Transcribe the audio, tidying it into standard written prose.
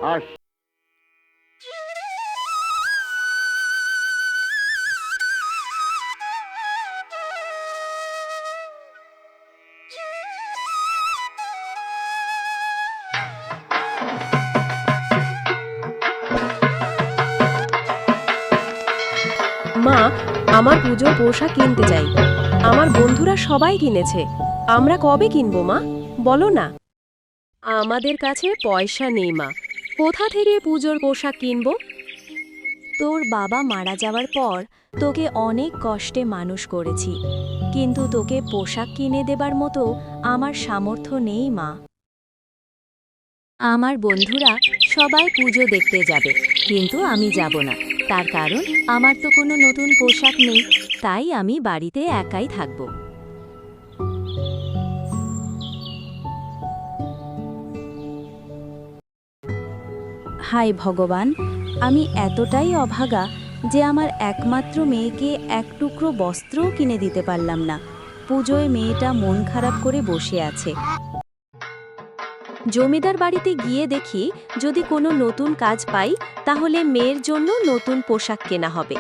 আস। মা, আমার পুজোর পোশাক কিনতে চাই। আমার বন্ধুরা সবাই কিনেছে। আমরা কবে কিনবো মা? বলো না। আমাদের কাছে পয়সা নেই মা। কোথা থেকে পুজোর পোশাক কিনবো? তোর বাবা মারা যাওয়ার পর তোকে অনেক কষ্টে মানুষ করেছি, কিন্তু তোকে পোশাক কিনে দেবার মতো আমার সামর্থ্য নেই মা। আমার বন্ধুরা সবাই পুজো দেখতে যাবে, কিন্তু আমি যাব না। তার কারণ আমার তো কোনো নতুন পোশাক নেই, তাই আমি বাড়িতে একাই থাকব। হায় ভগবান, আমি এতটাই অভাগা যে আমার একমাত্র মেয়েকে এক টুকরো বস্ত্রও কিনে দিতে পারলাম না। পুজোয় মেয়েটা মন খারাপ করে বসে আছে। জমিদার বাড়িতে গিয়ে দেখি যদি কোনো নতুন কাজ পাই তাহলে মেয়ের জন্য নতুন পোশাক কেনা হবে।